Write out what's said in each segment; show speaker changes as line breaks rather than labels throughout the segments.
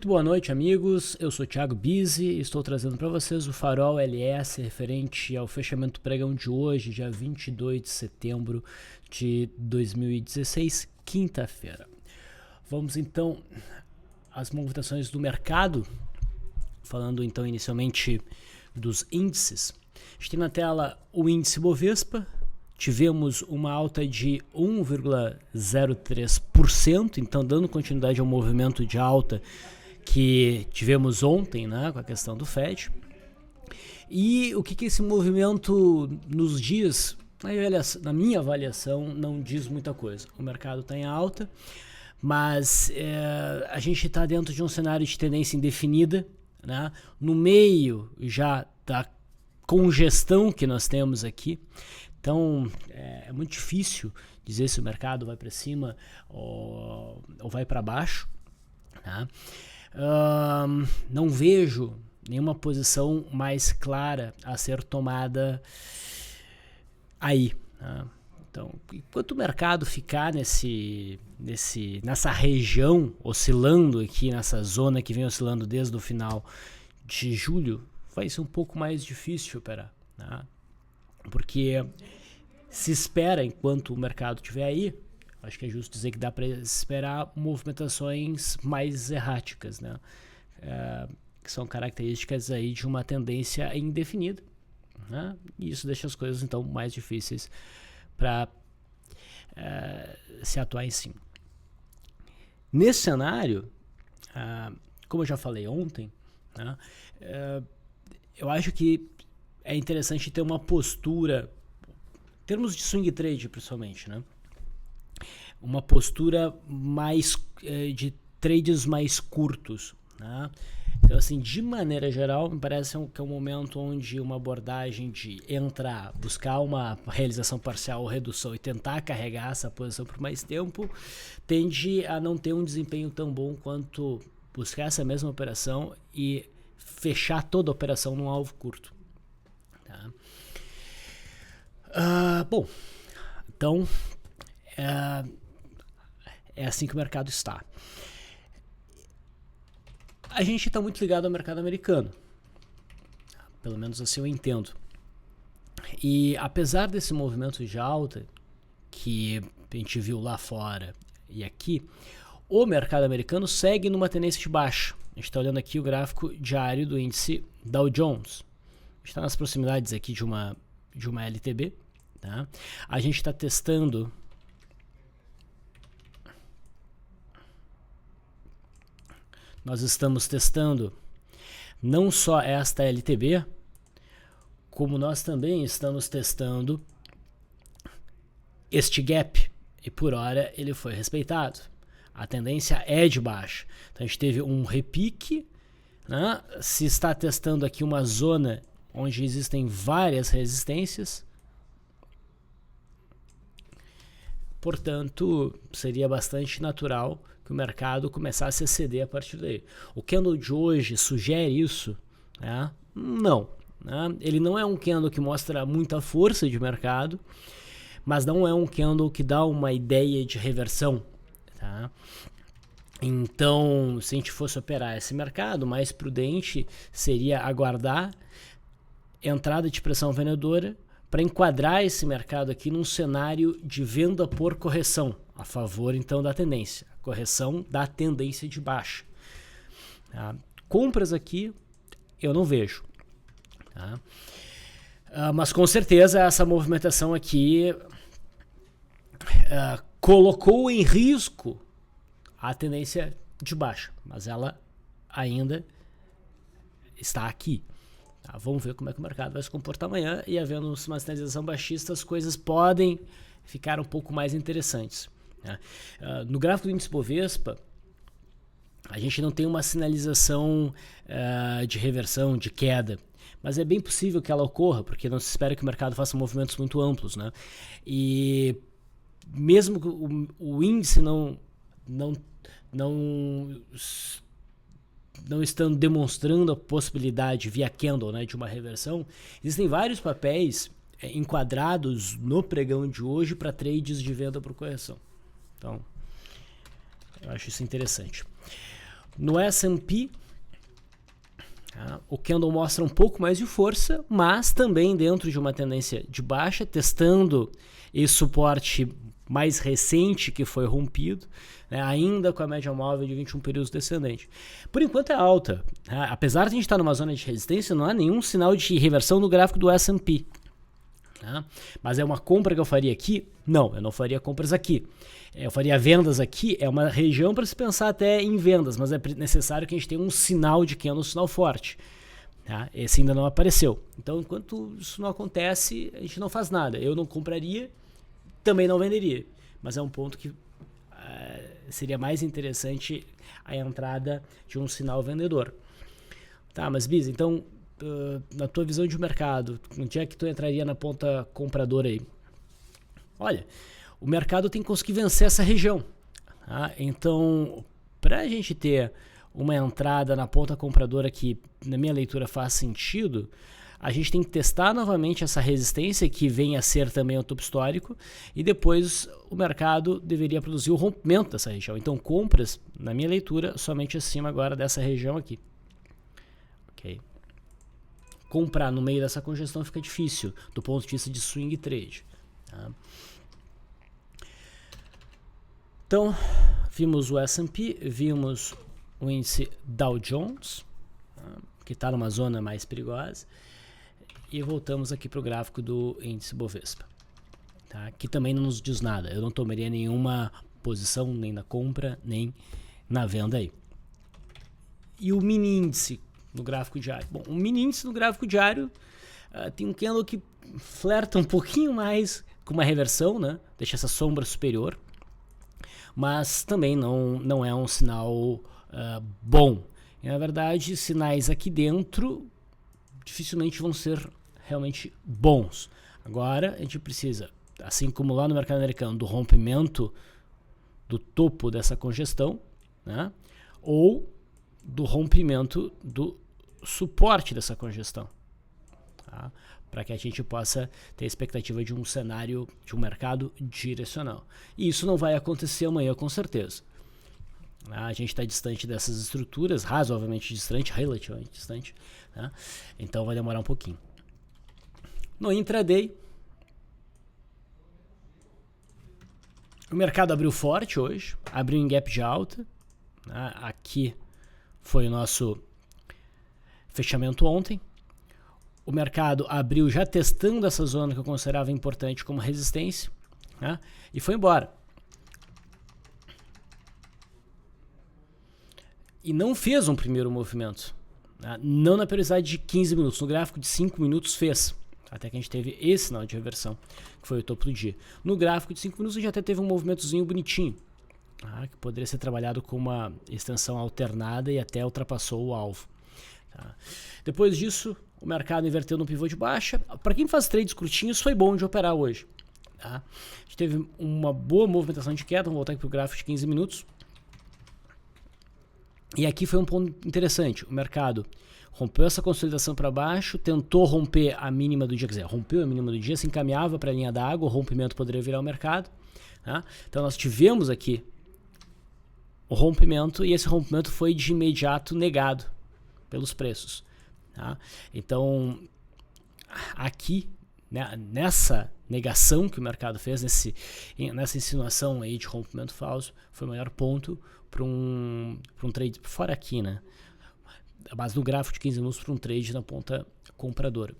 Muito boa noite, amigos. Eu sou Thiago Bizzi e estou trazendo para vocês o Farol LS referente ao fechamento do pregão de hoje, dia 22 de setembro de 2016, quinta-feira. Vamos então às movimentações do mercado, falando então inicialmente dos índices. A gente tem na tela o índice Bovespa. Tivemos uma alta de 1,03%, então dando continuidade ao movimento de alta que tivemos ontem, né, com a questão do Fed. E o que esse movimento nos diz? Na minha avaliação, não diz muita coisa. O mercado está em alta, mas a gente está dentro de um cenário de tendência indefinida, né, no meio já da congestão que nós temos aqui. Então, é muito difícil dizer se o mercado vai para cima ou vai para baixo. Tá? Não vejo nenhuma posição mais clara a ser tomada aí. Tá? Então, enquanto o mercado ficar nessa região, oscilando aqui, nessa zona que vem oscilando desde o final de julho, vai ser um pouco mais difícil operar. Tá? Porque se espera, enquanto o mercado estiver aí, acho que é justo dizer que dá para esperar movimentações mais erráticas, né? Que são características aí de uma tendência indefinida, né? E isso deixa as coisas então mais difíceis para se atuar em cima. Nesse cenário, como eu já falei ontem, né, eu acho que é interessante ter uma postura, em termos de swing trade principalmente, né? Uma postura mais de trades mais curtos, né? Então, assim, de maneira geral, me parece que é um momento onde uma abordagem de entrar, buscar uma realização parcial ou redução e tentar carregar essa posição por mais tempo, tende a não ter um desempenho tão bom quanto buscar essa mesma operação e fechar toda a operação num alvo curto. Tá? Bom, então é assim que o mercado está. A gente está muito ligado ao mercado americano, pelo menos assim eu entendo. E apesar desse movimento de alta que a gente viu lá fora e aqui, o mercado americano segue numa tendência de baixa. A gente está olhando aqui o gráfico diário do índice Dow Jones. A gente está nas proximidades aqui de uma LTB. Tá? A gente está testando nós estamos testando não só esta LTB, como nós também estamos testando este gap, e por hora ele foi respeitado. A tendência é de baixa. Então a gente teve um repique, né? Se está testando aqui uma zona onde existem várias resistências. Portanto, seria bastante natural que o mercado começasse a ceder a partir daí. O candle de hoje sugere isso? Né? Não. Né? Ele não é um candle que mostra muita força de mercado, mas não é um candle que dá uma ideia de reversão. Tá? Então, se a gente fosse operar esse mercado, mais prudente seria aguardar entrada de pressão vendedora para enquadrar esse mercado aqui num cenário de venda por correção, a favor então da tendência, correção da tendência de baixa. Tá? Compras aqui eu não vejo. Tá? Mas com certeza essa movimentação aqui colocou em risco a tendência de baixa, mas ela ainda está aqui. Tá, vamos ver como é que o mercado vai se comportar amanhã, e havendo uma sinalização baixista, as coisas podem ficar um pouco mais interessantes. Né? No gráfico do índice Bovespa, a gente não tem uma sinalização de reversão, de queda, mas é bem possível que ela ocorra, porque não se espera que o mercado faça movimentos muito amplos. Né? E mesmo que o índice não estando demonstrando a possibilidade via candle, né, de uma reversão, existem vários papéis enquadrados no pregão de hoje para trades de venda por correção. Então, eu acho isso interessante. No S&P, o candle mostra um pouco mais de força, mas também dentro de uma tendência de baixa, testando esse suporte mais recente que foi rompido, né, ainda com a média móvel de 21 períodos descendente. Por enquanto é alta, né? Apesar de a gente estar numa zona de resistência, não há nenhum sinal de reversão no gráfico do S&P. Né? Mas é uma compra que eu faria aqui? Não, eu não faria compras aqui. Eu faria vendas aqui, é uma região para se pensar até em vendas, mas é necessário que a gente tenha um sinal de candle, um sinal forte. Tá? Esse ainda não apareceu. Então, enquanto isso não acontece, a gente não faz nada. Eu não compraria, também não venderia. Mas é um ponto que seria mais interessante a entrada de um sinal vendedor. Tá, mas Biz, então, na tua visão de mercado, onde é que tu entraria na ponta compradora aí? Olha, o mercado tem que conseguir vencer essa região. Tá? Então, para a gente ter uma entrada na ponta compradora que, na minha leitura, faz sentido, a gente tem que testar novamente essa resistência, que vem a ser também o topo histórico, e depois o mercado deveria produzir o rompimento dessa região. Então, compras, na minha leitura, somente acima agora dessa região aqui. Ok? Comprar no meio dessa congestão fica difícil, do ponto de vista de swing trade. Tá? Então, vimos o S&P, vimos o índice Dow Jones, tá? Que está numa zona mais perigosa. E voltamos aqui para o gráfico do índice Bovespa, tá? Que também não nos diz nada. Eu não tomaria nenhuma posição nem na compra, nem na venda aí. E o mini índice no gráfico diário? Bom, o mini índice no gráfico diário tem um candle que flerta um pouquinho mais com uma reversão, né? Deixa essa sombra superior, mas também não é um sinal bom. E, na verdade, sinais aqui dentro dificilmente vão ser realmente bons. Agora a gente precisa, assim como lá no mercado americano, do rompimento do topo dessa congestão, né? Ou do rompimento do suporte dessa congestão, tá? Para que a gente possa ter a expectativa de um cenário, de um mercado direcional. E isso não vai acontecer amanhã, com certeza. A gente está distante dessas estruturas, razoavelmente distante, relativamente distante, né? Então vai demorar um pouquinho. No intraday, o mercado abriu forte hoje, abriu em gap de alta, né? Aqui foi o nosso fechamento ontem. O mercado abriu já testando essa zona que eu considerava importante como resistência, né? E foi embora. E não fez um primeiro movimento, né? Não na periodicidade de 15 minutos, no gráfico de 5 minutos fez, até que a gente teve esse sinal de reversão, que foi o topo do dia. No gráfico de 5 minutos a gente até teve um movimentozinho bonitinho, tá? Que poderia ser trabalhado com uma extensão alternada e até ultrapassou o alvo. Tá? Depois disso, o mercado inverteu no pivô de baixa. Para quem faz trades curtinhos, foi bom de operar hoje. Tá? A gente teve uma boa movimentação de queda, vamos voltar aqui para o gráfico de 15 minutos. E aqui foi um ponto interessante. O mercado rompeu essa consolidação para baixo, tentou romper a mínima do dia, quer dizer, rompeu a mínima do dia, se encaminhava para a linha d'água, o rompimento poderia virar o mercado. Tá? Então nós tivemos aqui o rompimento e esse rompimento foi de imediato negado pelos preços. Tá? Então aqui, né, nessa negação que o mercado fez, nessa insinuação aí de rompimento falso, foi o maior ponto para um trade, fora aqui, né? A base do gráfico de 15 minutos para um trade na ponta compradora.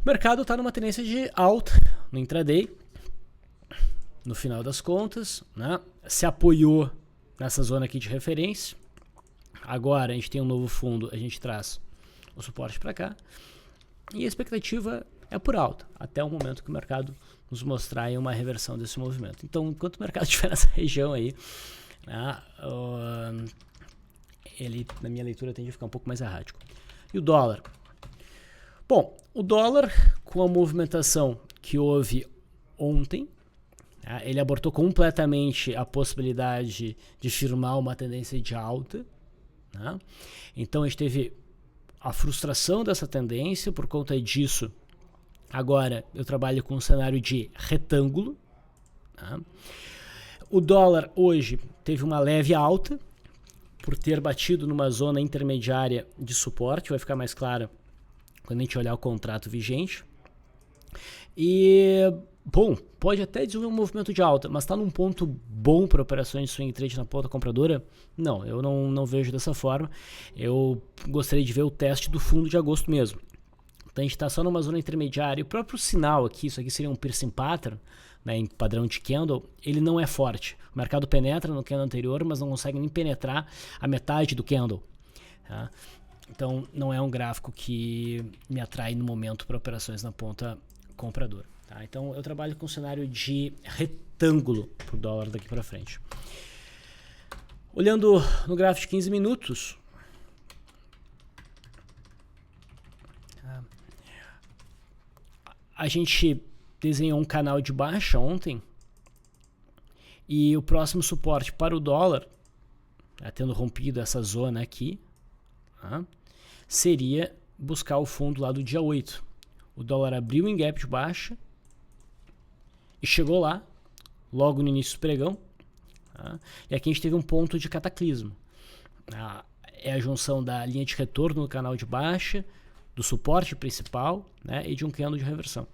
O mercado está numa tendência de alta no intraday, no final das contas, né? Se apoiou nessa zona aqui de referência. Agora a gente tem um novo fundo, a gente traz o suporte para cá. E a expectativa é por alta, até o momento que o mercado nos mostrar aí uma reversão desse movimento. Então, enquanto o mercado estiver nessa região aí, né, ele, na minha leitura, tende a ficar um pouco mais errático. E o dólar? Bom, o dólar, com a movimentação que houve ontem, né, ele abortou completamente a possibilidade de firmar uma tendência de alta. Né? Então, a gente teve a frustração dessa tendência. Por conta disso, agora eu trabalho com um cenário de retângulo. Tá? O dólar hoje teve uma leve alta, por ter batido numa zona intermediária de suporte, vai ficar mais clara quando a gente olhar o contrato vigente. E, bom, pode até desenvolver um movimento de alta, mas está num ponto bom para operações de swing trade na ponta compradora? Não, eu não vejo dessa forma. Eu gostaria de ver o teste do fundo de agosto mesmo. Então a gente está só numa zona intermediária. E o próprio sinal aqui, isso aqui seria um piercing pattern, né, em padrão de candle, ele não é forte. O mercado penetra no candle anterior, mas não consegue nem penetrar a metade do candle. Tá? Então não é um gráfico que me atrai no momento para operações na ponta compradora. Tá? Então eu trabalho com um cenário de retângulo para o dólar daqui para frente. Olhando no gráfico de 15 minutos, a gente desenhou um canal de baixa ontem e o próximo suporte para o dólar, tendo rompido essa zona aqui, tá, seria buscar o fundo lá do dia 8. O dólar abriu em gap de baixa e chegou lá logo no início do pregão, tá, e aqui a gente teve um ponto de cataclismo. É a junção da linha de retorno no canal de baixa, do suporte principal, né, e de um candle de reversão.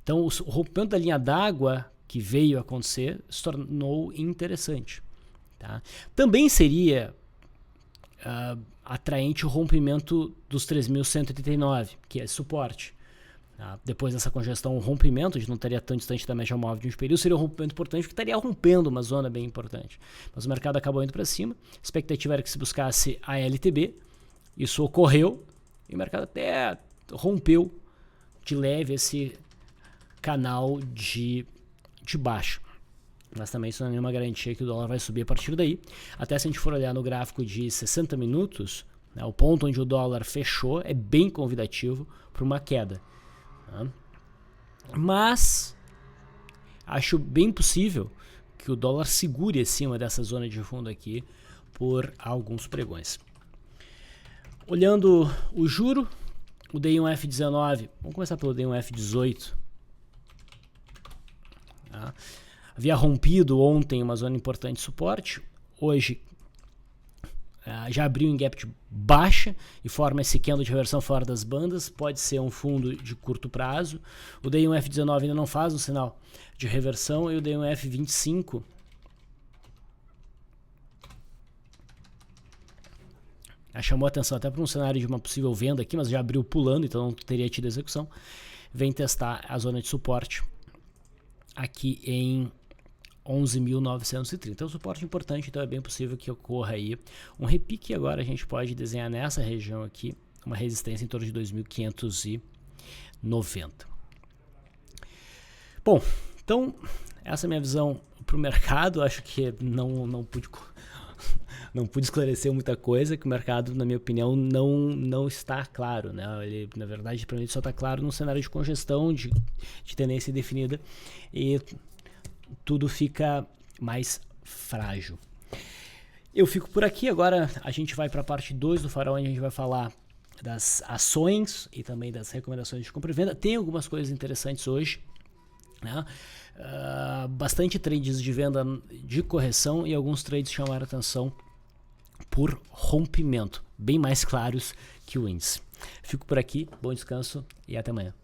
Então o rompimento da linha d'água que veio a acontecer se tornou interessante. Tá? Também seria atraente o rompimento dos 3.189, que é suporte. Tá? Depois dessa congestão, o rompimento, a gente não estaria tão distante da média móvel de um período, seria um rompimento importante, porque estaria rompendo uma zona bem importante. Mas o mercado acabou indo para cima, a expectativa era que se buscasse a LTB, isso ocorreu, e o mercado até rompeu de leve esse canal de baixa. Mas também isso não é nenhuma garantia que o dólar vai subir a partir daí. Até se a gente for olhar no gráfico de 60 minutos, né, o ponto onde o dólar fechou é bem convidativo para uma queda. Tá? Mas acho bem possível que o dólar segure acima dessa zona de fundo aqui por alguns pregões. Olhando o juro, o DI1F19, vamos começar pelo DI1F18. Tá? Havia rompido ontem uma zona importante de suporte, hoje já abriu em gap de baixa e forma esse candle de reversão fora das bandas, pode ser um fundo de curto prazo. O DI1F19 ainda não faz um sinal de reversão e o DI1F25 chamou atenção até para um cenário de uma possível venda aqui, mas já abriu pulando, então não teria tido execução. Vem testar a zona de suporte aqui em 11.930. É um suporte importante, então é bem possível que ocorra aí um repique. Agora a gente pode desenhar nessa região aqui uma resistência em torno de 2.590. Bom, então essa é a minha visão para o mercado. Acho que não pude esclarecer muita coisa, que o mercado, na minha opinião, não está claro, né? Ele, na verdade, para mim, só está claro num cenário de congestão, de tendência definida, e tudo fica mais frágil. Eu fico por aqui. Agora a gente vai para a parte 2 do Farol, onde a gente vai falar das ações e também das recomendações de compra e venda. Tem algumas coisas interessantes hoje, né? Bastante trades de venda de correção e alguns trades chamaram atenção por rompimento, bem mais claros que o índice. Fico por aqui, bom descanso e até amanhã.